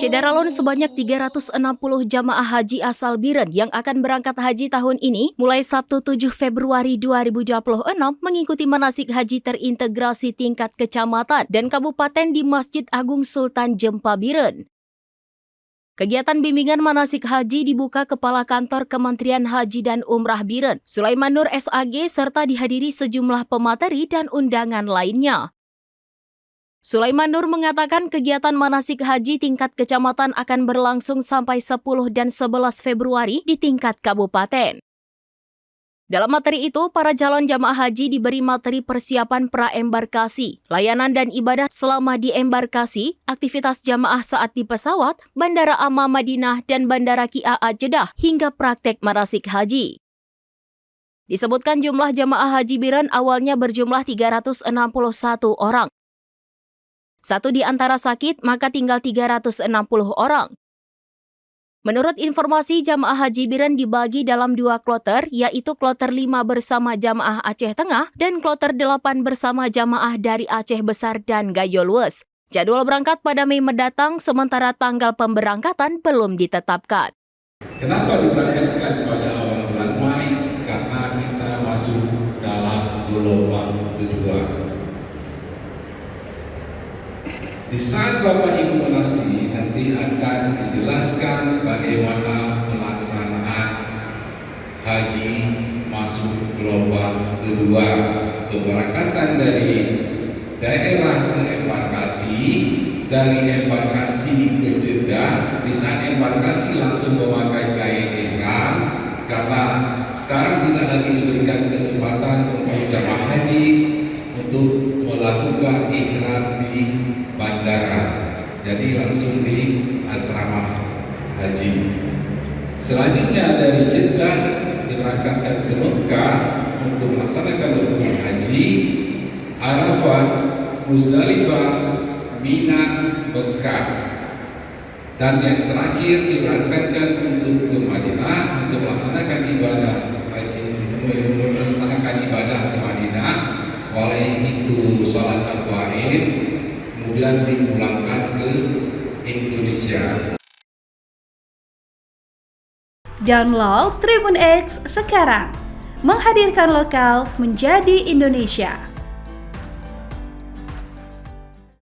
Syederalun sebanyak 360 jamaah haji asal Biren yang akan berangkat haji tahun ini mulai Sabtu 7 Februari 2026 mengikuti manasik haji terintegrasi tingkat kecamatan dan kabupaten di Masjid Agung Sultan Jempa Biren. Kegiatan bimbingan manasik haji dibuka Kepala Kantor Kementerian Haji dan Umrah Biren, Sulaiman Nur SAG, serta dihadiri sejumlah pemateri dan undangan lainnya. Sulaiman Nur mengatakan kegiatan manasik haji tingkat kecamatan akan berlangsung sampai 10 dan 11 Februari di tingkat kabupaten. Dalam materi itu, para calon jamaah haji diberi materi persiapan pra-embarkasi, layanan dan ibadah selama di embarkasi, aktivitas jamaah saat di pesawat, Bandara Amma Madinah dan Bandara KIAA Jeddah, hingga praktek manasik haji. Disebutkan jumlah jamaah haji Biren awalnya berjumlah 361 orang. Satu di antara sakit, maka tinggal 360 orang. Menurut informasi, jamaah haji Biren dibagi dalam 2 kloter, yaitu kloter 5 bersama jamaah Aceh Tengah dan kloter 8 bersama jamaah dari Aceh Besar dan Gayo Lues. Jadwal berangkat pada Mei mendatang, sementara tanggal pemberangkatan belum ditetapkan. Kenapa diberangkatkan pada awal bulan Mei? Karena kita masuk dalam gelombang kedua. Di saat Bapak Ibu menasi nanti akan dijelaskan bagaimana pelaksanaan haji masuk gelombang kedua, pemberangkatan dari daerah ke embarkasi, dari embarkasi ke Jeddah. Di saat embarkasi langsung memakai kain ihram, karena sekarang tidak lagi diberikan kesempatan untuk jamaah haji untuk melakukan ihram di bandara, jadi langsung di asrama haji. Selanjutnya dari Jeddah diberangkatkan ke Mekah untuk melaksanakan rukun haji, Arafah, Muzdalifah, Mina, Mekah, dan yang terakhir diberangkatkan untuk ke Madinah untuk melaksanakan ibadah haji, melaksanakan ibadah di Madinah, oleh itu salat Aqwaid, kemudian dipulangkan ke Indonesia. Download Tribun X sekarang, menghadirkan lokal menjadi Indonesia.